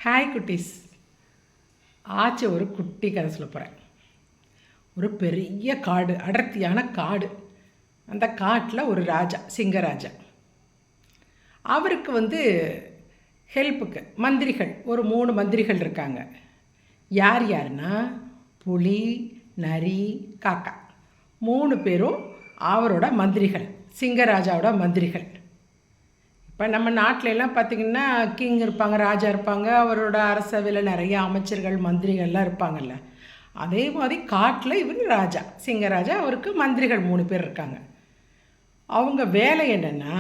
Hi குட்டீஸ். ஒரு குட்டி கதை சொல்ல போகிறேன். ஒரு பெரிய காடு, அடர்த்தியான காடு. அந்த காட்டில் ஒரு ராஜா, சிங்கராஜா. அவருக்கு ஹெல்ப்புக்கு மந்திரிகள், ஒரு 3 மந்திரிகள் இருக்காங்க. யார் யாருன்னா புலி, நரி, காக்கா. 3 பேரும் அவரோட மந்திரிகள், சிங்கராஜாவோட மந்திரிகள். இப்போ நம்ம நாட்டிலெல்லாம் பார்த்திங்கன்னா கிங் இருப்பாங்க, ராஜா இருப்பாங்க, அவரோட அரசவையில் நிறைய அமைச்சர்கள் மந்திரிகள்லாம் இருப்பாங்கல்ல. அதே மாதிரி காட்டில் இவர் ராஜா, சிங்கராஜா. அவருக்கு மந்திரிகள் 3 பேர் இருக்காங்க. அவங்க வேலை என்னென்னா,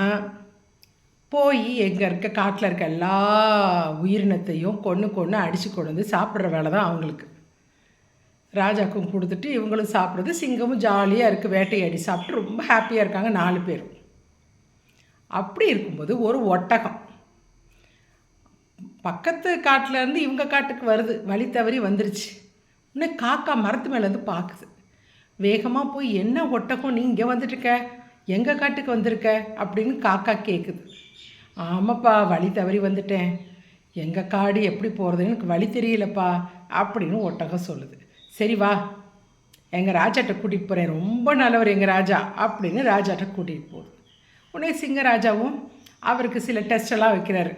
போய் எங்கே இருக்க காட்டில் இருக்க எல்லா உயிரினத்தையும் கொன்று அடித்து கொண்டு வந்து சாப்பிட்ற வேலை தான் அவங்களுக்கு. ராஜாக்கும் கொடுத்துட்டு இவங்களும் சாப்பிட்றது. சிங்கமும் ஜாலியாக இருக்குது, வேட்டையாடி சாப்பிட்டு ரொம்ப ஹாப்பியாக இருக்காங்க 4 பேரும். அப்படி இருக்கும்போது ஒரு ஒட்டகம் பக்கத்து காட்டிலேருந்து இவங்க காட்டுக்கு வருது. வழி தவறி வந்துருச்சு. இன்னும் காக்கா மரத்து மேலேருந்து பார்க்குது. வேகமாக போய், என்ன ஒட்டகம் நீ இங்கே வந்துட்டுருக்க, எங்கள் காட்டுக்கு வந்திருக்க அப்படின்னு காக்கா கேட்குது. ஆமாப்பா, வழி தவறி வந்துட்டேன், எங்கள் காடு எப்படி போகிறதுன்னு எனக்கு வழி தெரியலப்பா அப்படின்னு ஒட்டகம் சொல்லுது. சரி வா, எங்கள் ராஜாட்ட கூட்டிகிட்டு போகிறேன், ரொம்ப நல்லவர் எங்கள் ராஜா அப்படின்னு ராஜாட்ட கூட்டிகிட்டு போகுது. உடனே சிங்கராஜாவும் அவருக்கு சில டெஸ்டெல்லாம் வைக்கிறாரு.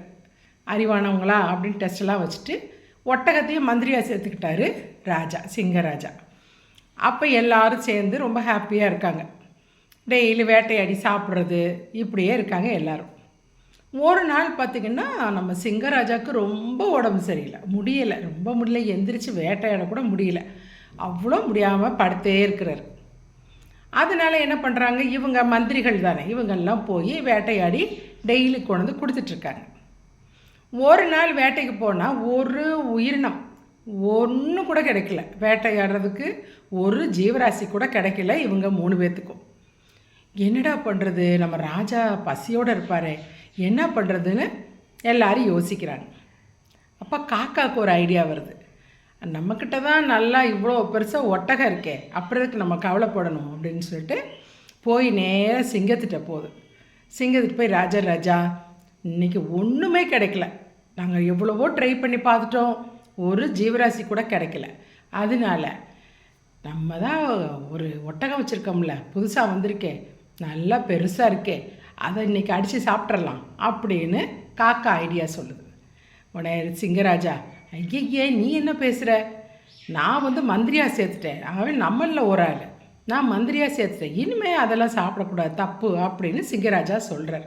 அறிவானவங்களா அப்படின்னு டெஸ்டெல்லாம் வச்சுட்டு ஒட்டகத்தையும் மந்திரியாக சேர்த்துக்கிட்டாரு ராஜா, சிங்கராஜா. அப்போ எல்லோரும் சேர்ந்து ரொம்ப ஹாப்பியாக இருக்காங்க. டெய்லி வேட்டையாடி சாப்பிட்றது இப்படியே இருக்காங்க எல்லோரும். ஒரு நாள் பார்த்திங்கன்னா நம்ம சிங்கராஜாவுக்கு ரொம்ப உடம்பு சரியில்லை, ரொம்ப முடியல, எந்திரிச்சு வேட்டையாட கூட முடியல. அவ்வளோ முடியாமல் படுத்தே இருக்கிறார். அதனால் என்ன பண்ணுறாங்க, இவங்க மந்திரிகள் தானே, இவங்கெல்லாம் போய் வேட்டையாடி டெய்லி கொண்டு வந்து கொடுத்துட்ருக்காங்க. ஒரு நாள் வேட்டைக்கு போனால் ஒரு உயிரினம் ஒன்று கூட கிடைக்கல. வேட்டையாடுறதுக்கு ஒரு ஜீவராசி கூட கிடைக்கல இவங்க 3 பேர்த்துக்கும். என்னடா பண்ணுறது, நம்ம ராஜா பசியோடு இருப்பார், என்ன பண்ணுறதுன்னு எல்லாரும் யோசிக்கிறாங்க. அப்போ காக்காவுக்கு ஒரு ஐடியா வருது. நம்மக்கிட்ட தான் நல்லா இவ்வளோ பெருசாக ஒட்டகம் இருக்கே, அப்புறம் இதுக்கு நம்ம கவலைப்படணும் அப்படின்னு சொல்லிட்டு போய் நேராக சிங்கத்திட்ட போகுது. சிங்கத்திட்ட போய், ராஜா இன்றைக்கி ஒன்றுமே கிடைக்கல, நாங்கள் எவ்வளவோ ட்ரை பண்ணி பார்த்துட்டோம், ஒரு ஜீவராசி கூட கிடைக்கல. அதனால நம்ம தான் ஒரு ஒட்டகம் வச்சுருக்கோம்ல, புதுசாக வந்திருக்கே, நல்லா பெருசாக இருக்கே, அதை இன்றைக்கி அடித்து சாப்பிட்றலாம் அப்படின்னு காக்கா ஐடியா சொல்லுது. உடனே சிங்கராஜா, ஐயே நீ என்ன பேசுகிற, நான் மந்திரியாக சேர்த்துட்டேன், அவன் நம்மளில் ஒரு ஆள், நான் மந்திரியாக சேர்த்துட்டேன், இனிமேல் அதெல்லாம் சாப்பிடக்கூடாது, தப்பு அப்படின்னு சிங்கராஜா சொல்கிறார்.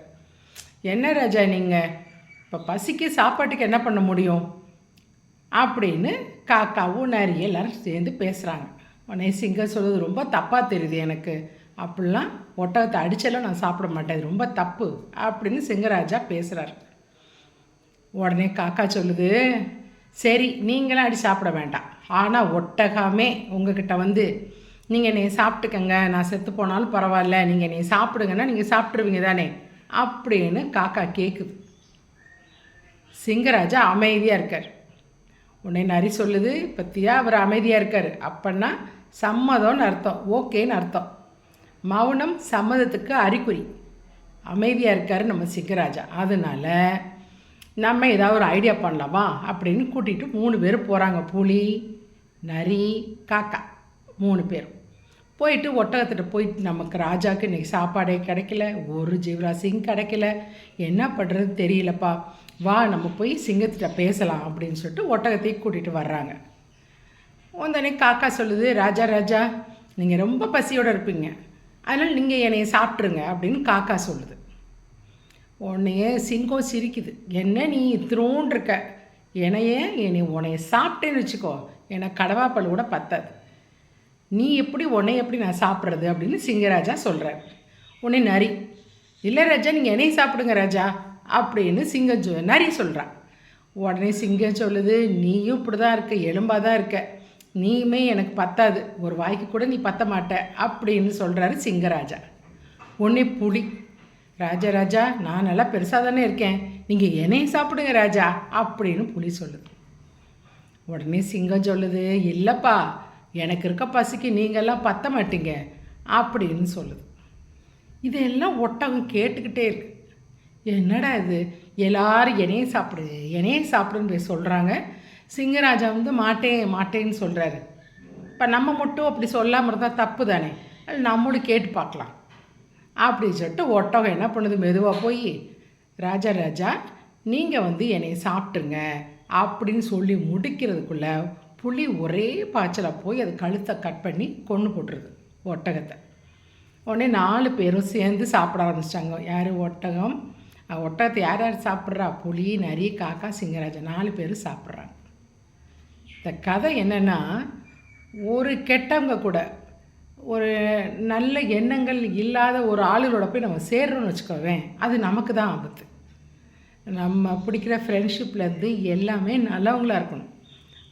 என்ன ராஜா நீங்கள் இப்போ பசிக்கு சாப்பாட்டுக்கு என்ன பண்ண முடியும் அப்படின்னு காக்காவும் நிறைய எல்லோரும் சேர்ந்து பேசுகிறாங்க. உடனே சிங்கம் சொல்லுது, ரொம்ப தப்பாக தெரியுது எனக்கு, அப்படிலாம் ஒட்டகத்தை அடிச்செல்லாம் நான் சாப்பிட மாட்டேன், இது ரொம்ப தப்பு அப்படின்னு சிங்கராஜா பேசுகிறார். உடனே காக்கா சொல்லுது, சரி நீங்களாம் அடி சாப்பிட வேண்டாம், ஆனால் ஒட்டகமே உங்ககிட்ட நீங்கள் என்னை சாப்பிட்டுக்கங்க, நான் செத்து போனாலும் பரவாயில்ல, நீங்கள் என்னை சாப்பிடுங்கன்னா நீங்கள் சாப்பிட்ருவீங்க தானே அப்படின்னு காக்கா கேட்குது. சிங்கராஜா அமைதியாக இருக்கார். உடனே நரி சொல்லுது, பற்றியா அவர் அமைதியாக இருக்கார், அப்படின்னா சம்மதம்னு அர்த்தம், ஓகேன்னு அர்த்தம். மௌனம் சம்மதத்துக்கு அறிகுறி. அமைதியாக இருக்கார் நம்ம சிங்கராஜா. அதனால் நம்ம ஏதாவது ஒரு ஐடியா பண்ணலாமா அப்படின்னு கூட்டிகிட்டு 3 பேர் போகிறாங்க. புலி, நரி, காக்கா 3 பேரும் போயிட்டு ஒட்டகத்திட்ட போயிட்டு, நமக்கு ராஜாவுக்கு இன்றைக்கி சாப்பாடே கிடைக்கல, ஒரு ஜீவராசியும் கிடைக்கல, என்ன பண்ணுறது தெரியலப்பா, வா நம்ம போய் சிங்கத்திட்ட பேசலாம் அப்படின்னு சொல்லிட்டு ஒட்டகத்தையும் கூட்டிகிட்டு வர்றாங்க. உடனே காக்கா சொல்லுது, ராஜா நீங்கள் ரொம்ப பசியோடு இருப்பீங்க, அதனால் நீங்கள் என்னைய சாப்பிட்ருங்க அப்படின்னு காக்கா சொல்லுது. உன்னையே சிங்கம் சிரிக்குது, என்ன நீ இத்திரோன் இருக்க, உன்னைய சாப்பிட்டேன்னு வச்சுக்கோ, எனக்கு கடவாப்பல் கூட பத்தாது, நீ எப்படி நான் சாப்பிட்றது அப்படின்னு சிங்கராஜா சொல்கிறார். உடனே நரி, இல்லை ராஜா நீங்கள் என்னையை சாப்பிடுங்க ராஜா அப்படின்னு நரி சொல்கிறான். உடனே சிங்கம் சொல்லுது, நீயும் இப்படி தான் இருக்க, எலும்பாக தான் இருக்க, நீயுமே எனக்கு பத்தாது, ஒரு வாய்க்கு கூட நீ பத்த மாட்ட அப்படின்னு சொல்கிறாரு சிங்கராஜா. உடனே புலி, ராஜா நான் நல்லா பெருசாக தானே இருக்கேன், நீங்கள் என்னையை சாப்பிடுங்க ராஜா அப்படின்னு புலி சொல்லுது. உடனே சிங்கம் சொல்லுது, இல்லைப்பா எனக்கு இருக்க பசிக்கு நீங்கள்லாம் பத்த மாட்டீங்க அப்படின்னு சொல்லுது. இதெல்லாம் ஒட்டகம் கேட்டுக்கிட்டே இருக்கு. என்னடா இது, எல்லாரும் என்னையே சாப்பிடுன்னு போய் சொல்கிறாங்க. சிங்கராஜா வந்து மாட்டேன் மாட்டேன்னு சொல்கிறாரு. இப்போ நம்ம மட்டும் அப்படி சொல்லாமல் இருந்தால் தப்பு தானே, அது நம்மளும் கேட்டு பார்க்கலாம் அப்படின்னு சொல்லிட்டு ஒட்டகம் என்ன பண்ணுது, மெதுவாக போய் ராஜா நீங்கள் வந்து என்னை சாப்பிட்ருங்க அப்படின்னு சொல்லி முடிக்கிறதுக்குள்ளே புலி ஒரே பாய்ச்சலாக போய் அது கழுத்தை கட் பண்ணி கொன்று போட்டுருது ஒட்டகத்தை. உடனே 4 பேரும் சேர்ந்து சாப்பிட ஆரம்பிச்சிட்டாங்க. யார்? ஒட்டகம். ஒட்டகத்தை யார் யார் சாப்பிட்றா? புலி, நரி, காக்கா, சிங்கராஜா 4 பேரும் சாப்பிட்றாங்க. இந்த கதை என்னென்னா, ஒரு கெட்டவங்க கூட ஒரு நல்ல எண்ணங்கள் இல்லாத ஒரு ஆளுகளோட போய் நம்ம சேர்றோன்னு வச்சுக்கோவேன், அது நமக்கு தான் ஆபத்து. நம்ம பிடிக்கிற ஃப்ரெண்ட்ஷிப்லேருந்து எல்லாமே நல்லவங்களாக இருக்கணும்.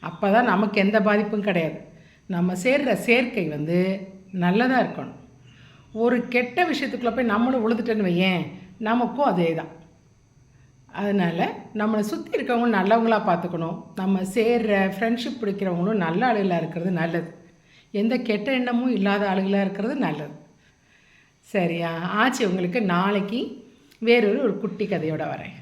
அப்போ தான் நமக்கு எந்த பாதிப்பும் கிடையாது. நம்ம சேர்கிற சேர்க்கை வந்து நல்லதாக இருக்கணும். ஒரு கெட்ட விஷயத்துக்குள்ளே போய் நம்மளும் விழுந்துட்டேன்னு வையேன், நமக்கும் அதே தான். அதனால் நம்மளை சுற்றி இருக்கவங்களும் நல்லவங்களாக பார்த்துக்கணும். நம்ம சேர்கிற ஃப்ரெண்ட்ஷிப் பிடிக்கிறவங்களும் நல்ல ஆளுகளாக இருக்கிறது நல்லது. எந்த கெட்ட எண்ணமும் இல்லாத ஆளுகளாக இருக்கிறது நல்லது. சரியா? ஆச்சு. உங்களுக்கு நாளைக்கு வேறொரு குட்டி கதையோடு வரேன்.